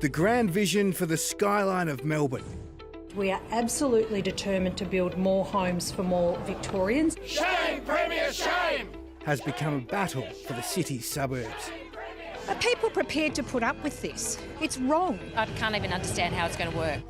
the grand vision for the skyline of Melbourne. We are absolutely determined to build more homes for more Victorians. Shame, Premier, shame! Has become a battle for the city's suburbs. Are people prepared to put up with this? It's wrong. I can't even understand how it's going to work.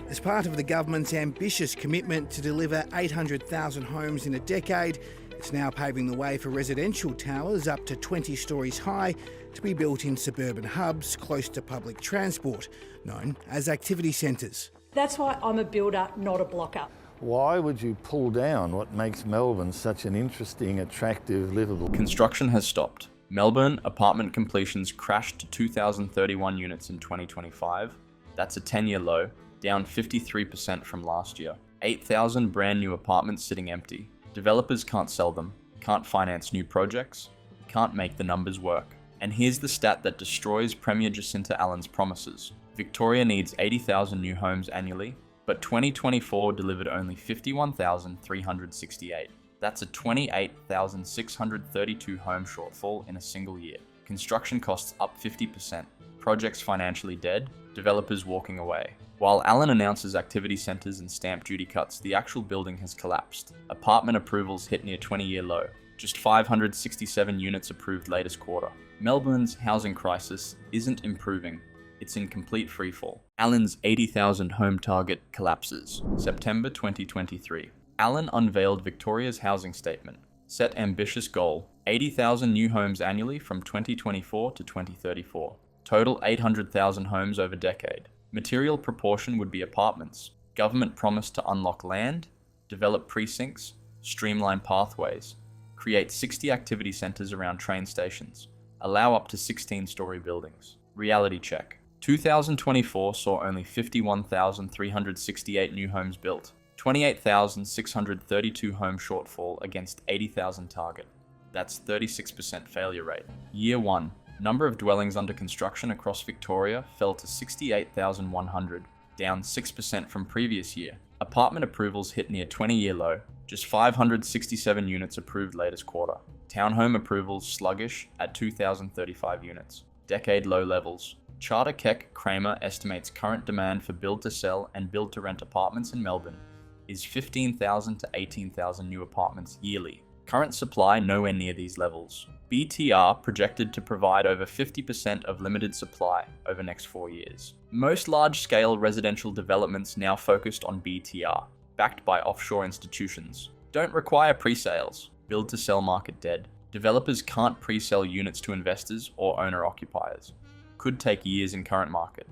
As part of the government's ambitious commitment to deliver 800,000 homes in a decade, it's now paving the way for residential towers up to 20 stories high to be built in suburban hubs close to public transport, known as activity centres. That's why I'm a builder, not a blocker. Why would you pull down what makes Melbourne such an interesting, attractive, livable? Construction has stopped. Melbourne apartment completions crashed to 2,031 units in 2025. That's a 10-year low, down 53% from last year. 8,000 brand new apartments sitting empty. Developers can't sell them, can't finance new projects, can't make the numbers work. And here's the stat that destroys Premier Jacinta Allen's promises. Victoria needs 80,000 new homes annually, but 2024 delivered only 51,368. That's a 28,632 home shortfall in a single year. Construction costs up 50%, projects financially dead, developers walking away. While Allen announces activity centres and stamp duty cuts, the actual building has collapsed. Apartment approvals hit near 20-year low. Just 567 units approved latest quarter. Melbourne's housing crisis isn't improving. It's in complete freefall. Allen's 80,000 home target collapses. September 2023. Allen unveiled Victoria's housing statement. Set ambitious goal, 80,000 new homes annually from 2024 to 2034. Total 800,000 homes over decade. Material proportion would be apartments. Government promised to unlock land, develop precincts, streamline pathways, create 60 activity centres around train stations, allow up to 16-storey buildings. Reality check. 2024 saw only 51,368 new homes built. 28,632 home shortfall against 80,000 target. That's 36% failure rate. Year 1. Number of dwellings under construction across Victoria fell to 68,100, down 6% from previous year. Apartment approvals hit near 20-year low, just 567 units approved latest quarter. Townhome approvals sluggish at 2,035 units. Decade low levels. Charter Keck Kramer estimates current demand for build-to-sell and build-to-rent apartments in Melbourne is 15,000 to 18,000 new apartments yearly. Current supply nowhere near these levels. BTR projected to provide over 50% of limited supply over next 4 years. Most large-scale residential developments now focused on BTR, backed by offshore institutions, don't require pre-sales. Build-to-sell market dead. Developers can't pre-sell units to investors or owner-occupiers. Could take years in current market.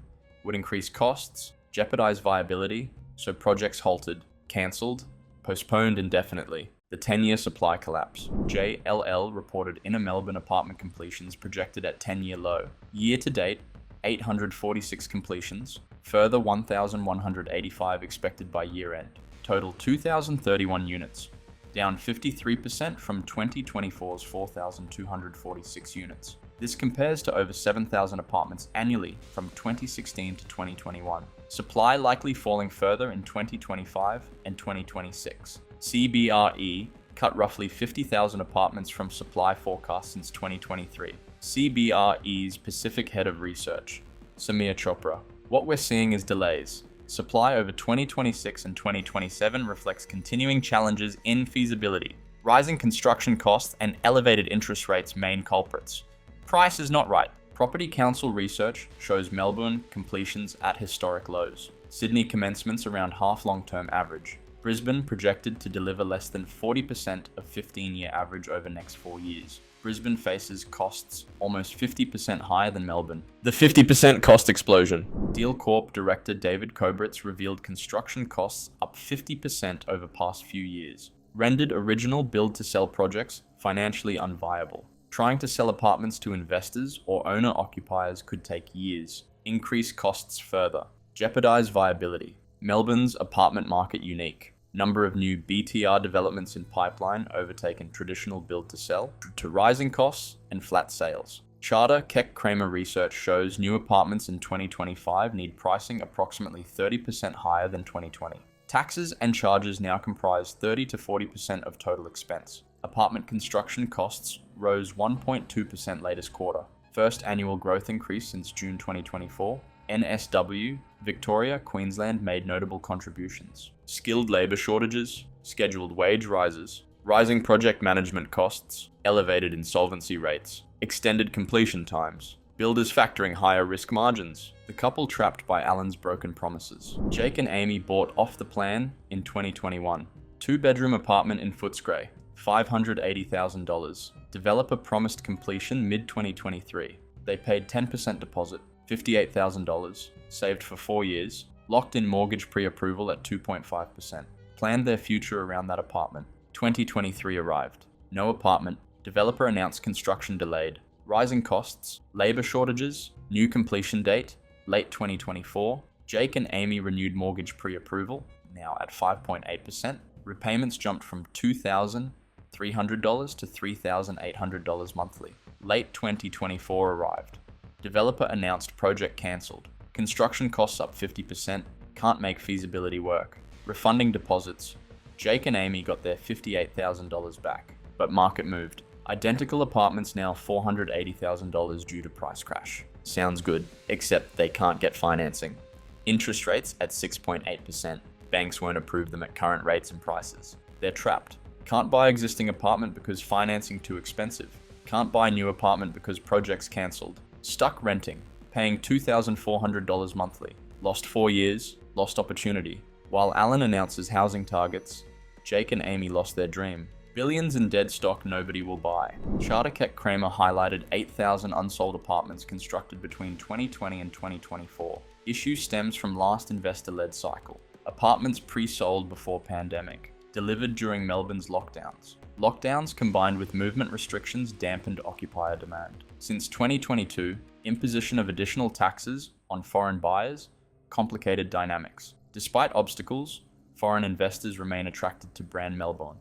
Would increase costs, jeopardize viability, so projects halted, cancelled, postponed indefinitely. The 10-year supply collapse. JLL reported inner Melbourne apartment completions projected at 10-year low. Year to date, 846 completions, further 1,185 expected by year end. Total 2,031 units, down 53% from 2024's 4,246 units. This compares to over 7,000 apartments annually from 2016 to 2021. Supply likely falling further in 2025 and 2026. CBRE cut roughly 50,000 apartments from supply forecast since 2023. CBRE's Pacific Head of Research, Samir Chopra. What we're seeing is delays. Supply over 2026 and 2027 reflects continuing challenges in feasibility. Rising construction costs and elevated interest rates main culprits. Price is not right. Property Council research shows Melbourne completions at historic lows. Sydney commencements around half long-term average. Brisbane projected to deliver less than 40% of 15-year average over next 4 years. Brisbane faces costs almost 50% higher than Melbourne. The 50% cost explosion. Deal Corp director David Kobritz revealed construction costs up 50% over past few years. Rendered original build-to-sell projects financially unviable. Trying to sell apartments to investors or owner-occupiers could take years. Increase costs further. Jeopardize viability. Melbourne's apartment market unique. Number of new BTR developments in pipeline overtaken traditional build-to-sell to rising costs and flat sales. Charter Keck Kramer research shows new apartments in 2025 need pricing approximately 30% higher than 2020. Taxes and charges now comprise 30 to 40% of total expense. Apartment construction costs rose 1.2% latest quarter. First annual growth increase since June 2024. NSW, Victoria, Queensland made notable contributions. Skilled labour shortages, scheduled wage rises, rising project management costs, elevated insolvency rates, extended completion times, builders factoring higher risk margins, the couple trapped by Alan's broken promises. Jake and Amy bought off the plan in 2021. 2-bedroom apartment in Footscray, $580,000. Developer promised completion mid-2023. They paid 10% deposit, $58,000, saved for 4 years, locked in mortgage pre-approval at 2.5%, planned their future around that apartment. 2023 arrived. No apartment. Developer announced construction delayed. Rising costs, labour shortages, new completion date, late 2024. Jake and Amy renewed mortgage pre-approval, now at 5.8%. Repayments jumped from $2,300 to $3,800 monthly. Late 2024 arrived. Developer announced project cancelled. Construction costs up 50%, can't make feasibility work. Refunding deposits. Jake and Amy got their $58,000 back, but market moved. Identical apartments now $480,000 due to price crash. Sounds good, except they can't get financing. Interest rates at 6.8%. Banks won't approve them at current rates and prices. They're trapped. Can't buy existing apartment because financing too expensive. Can't buy new apartment because project's cancelled. Stuck renting, paying $2,400 monthly. Lost 4 years, lost opportunity. While Alan announces housing targets, Jake and Amy lost their dream. Billions in dead stock nobody will buy. Charterkeck Kramer highlighted 8,000 unsold apartments constructed between 2020 and 2024. Issue stems from last investor-led cycle. Apartments pre-sold before pandemic. Delivered during Melbourne's lockdowns. Lockdowns combined with movement restrictions dampened occupier demand. Since 2022, imposition of additional taxes on foreign buyers complicated dynamics. Despite obstacles, foreign investors remain attracted to brand Melbourne,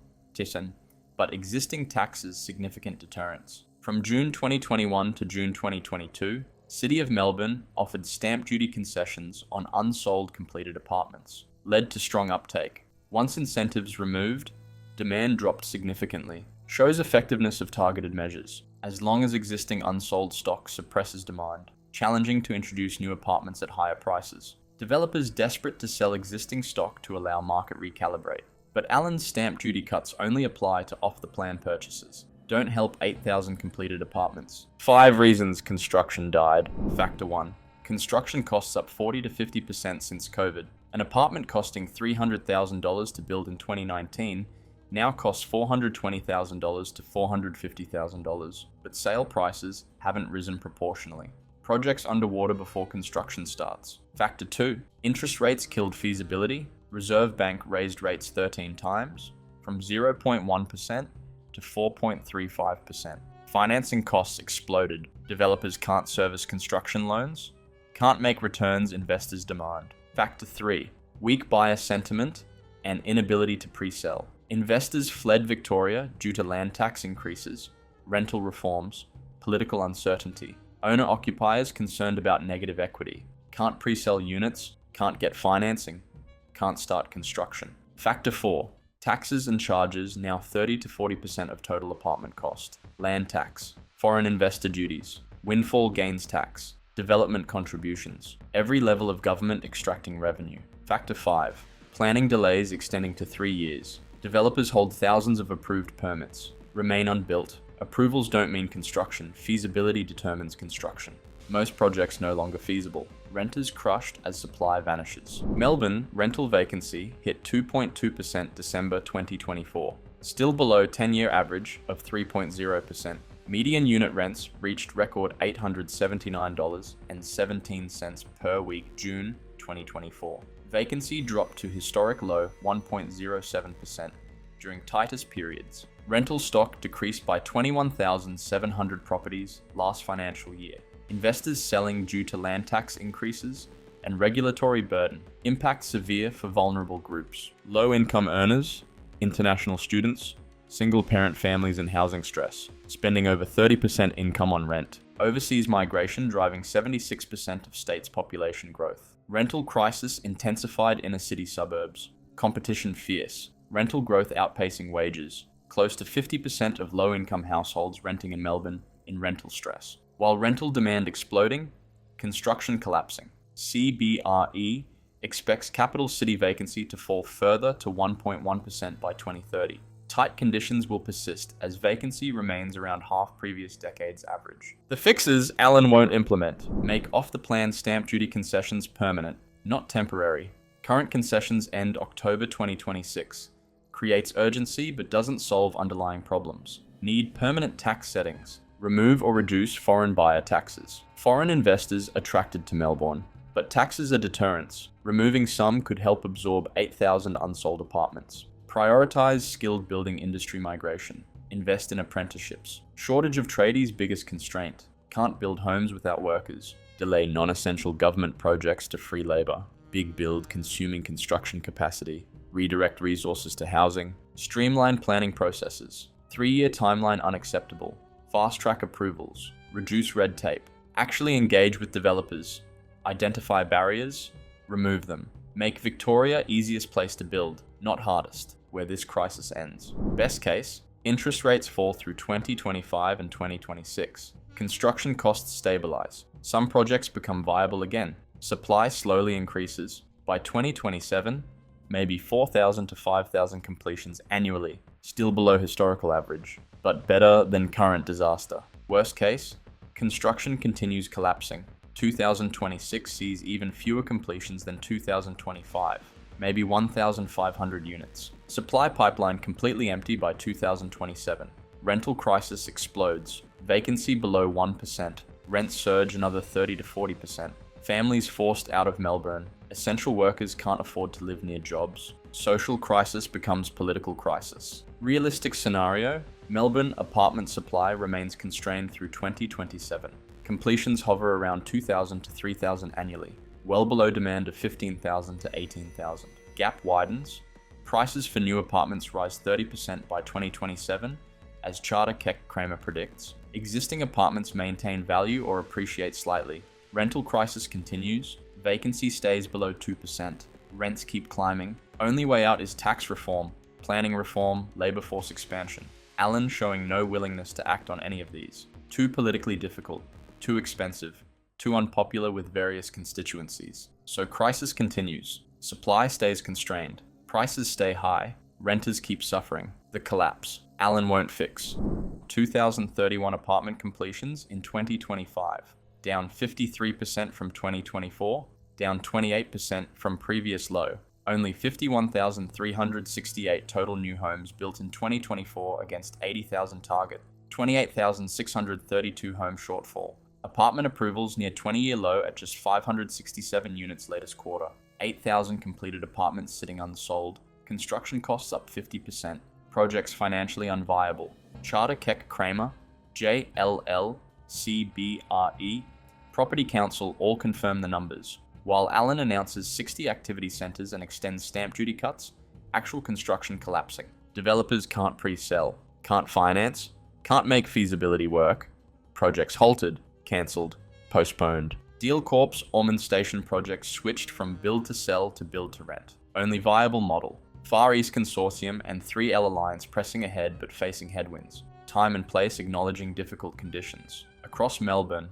but existing taxes significant deterrents. From June 2021 to June 2022, City of Melbourne offered stamp duty concessions on unsold completed apartments, led to strong uptake. Once incentives removed, demand dropped significantly. Shows effectiveness of targeted measures, as long as existing unsold stock suppresses demand, challenging to introduce new apartments at higher prices. Developers desperate to sell existing stock to allow market recalibrate. But Alan's stamp duty cuts only apply to off-the-plan purchases. Don't help 8,000 completed apartments. 5 reasons construction died. Factor 1. Construction costs up 40 to 50% since COVID. An apartment costing $300,000 to build in 2019 now costs $420,000 to $450,000, but sale prices haven't risen proportionally. Projects underwater before construction starts. Factor 2. Interest rates killed feasibility. Reserve Bank raised rates 13 times, from 0.1% to 4.35%. Financing costs exploded. Developers can't service construction loans. Can't make returns investors demand. Factor 3. Weak buyer sentiment and inability to pre-sell. Investors fled Victoria due to land tax increases, rental reforms, political uncertainty. Owner-occupiers concerned about negative equity. Can't pre-sell units, can't get financing, can't start construction. Factor 4. Taxes and charges now 30 to 40% of total apartment cost. Land tax, foreign investor duties, windfall gains tax, development contributions. Every level of government extracting revenue. Factor 5. Planning delays extending to 3 years. Developers hold thousands of approved permits, remain unbuilt. Approvals don't mean construction, feasibility determines construction. Most projects no longer feasible. Renters crushed as supply vanishes. Melbourne rental vacancy hit 2.2% December 2024, still below 10-year average of 3.0%. Median unit rents reached record $879.17 per week June 2024. Vacancy dropped to historic low 1.07% during tightest periods. Rental stock decreased by 21,700 properties last financial year. Investors selling due to land tax increases and regulatory burden. Impact severe for vulnerable groups. Low-income earners, international students, single-parent families and housing stress, spending over 30% income on rent. Overseas migration driving 76% of state's population growth. Rental crisis intensified inner city suburbs. Competition fierce. Rental growth outpacing wages. Close to 50% of low-income households renting in Melbourne in rental stress. While rental demand exploding, construction collapsing. CBRE expects capital city vacancy to fall further to 1.1% by 2030. Tight conditions will persist as vacancy remains around half previous decade's average. The fixes Allen won't implement make off-the-plan stamp duty concessions permanent, not temporary. Current concessions end October 2026. Creates urgency but doesn't solve underlying problems. Need permanent tax settings. Remove or reduce foreign buyer taxes. Foreign investors attracted to Melbourne, but taxes are deterrents. Removing some could help absorb 8,000 unsold apartments. Prioritize skilled building industry migration. Invest in apprenticeships. Shortage of tradies' biggest constraint. Can't build homes without workers. Delay non-essential government projects to free labour. Big build consuming construction capacity. Redirect resources to housing. Streamline planning processes. 3-year timeline unacceptable. Fast-track approvals. Reduce red tape. Actually engage with developers. Identify barriers. Remove them. Make Victoria easiest place to build, not hardest, where this crisis ends. Best case, interest rates fall through 2025 and 2026. Construction costs stabilise. Some projects become viable again. Supply slowly increases. By 2027, maybe 4,000 to 5,000 completions annually, still below historical average, but better than current disaster. Worst case, construction continues collapsing. 2026 sees even fewer completions than 2025, maybe 1,500 units. Supply pipeline completely empty by 2027. Rental crisis explodes. Vacancy below 1%. Rents surge another 30 to 40%. Families forced out of Melbourne. Essential workers can't afford to live near jobs. Social crisis becomes political crisis. Realistic scenario, Melbourne apartment supply remains constrained through 2027. Completions hover around 2,000 to 3,000 annually, well below demand of 15,000 to 18,000. Gap widens. Prices for new apartments rise 30% by 2027, as Charter Keck Kramer predicts. Existing apartments maintain value or appreciate slightly. Rental crisis continues. Vacancy stays below 2%. Rents keep climbing. Only way out is tax reform, planning reform, labour force expansion. Allen showing no willingness to act on any of these. Too politically difficult. Too expensive, too unpopular with various constituencies. So crisis continues. Supply stays constrained. Prices stay high. Renters keep suffering. The collapse. Allen won't fix. 2,031 apartment completions in 2025, down 53% from 2024, down 28% from previous low. Only 51,368 total new homes built in 2024 against 80,000 target. 28,632 home shortfall. Apartment approvals near 20-year low at just 567 units latest quarter. 8,000 completed apartments sitting unsold. Construction costs up 50%. Projects financially unviable. Charter Keck Kramer, JLL, Property Council all confirm the numbers. While Allen announces 60 activity centres and extends stamp duty cuts, actual construction collapsing. Developers can't pre-sell, can't finance, can't make feasibility work. Projects halted, cancelled, postponed. Deal Corp's Ormond Station project switched from build to sell to build to rent. Only viable model. Far East Consortium and 3L Alliance pressing ahead but facing headwinds. Time and place acknowledging difficult conditions. Across Melbourne,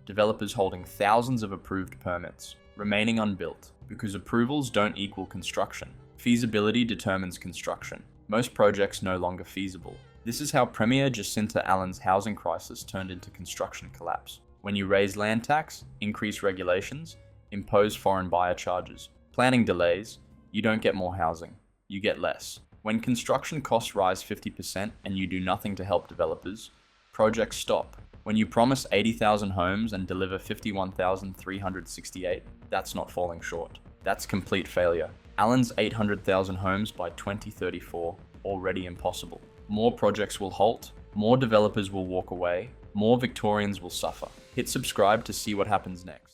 developers holding thousands of approved permits, remaining unbuilt, because approvals don't equal construction. Feasibility determines construction. Most projects no longer feasible. This is how Premier Jacinta Allen's housing crisis turned into construction collapse. When you raise land tax, increase regulations, impose foreign buyer charges, planning delays, you don't get more housing, you get less. When construction costs rise 50% and you do nothing to help developers, projects stop. When you promise 80,000 homes and deliver 51,368, that's not falling short. That's complete failure. Allen's 800,000 homes by 2034, already impossible. More projects will halt, more developers will walk away, more Victorians will suffer. Hit subscribe to see what happens next.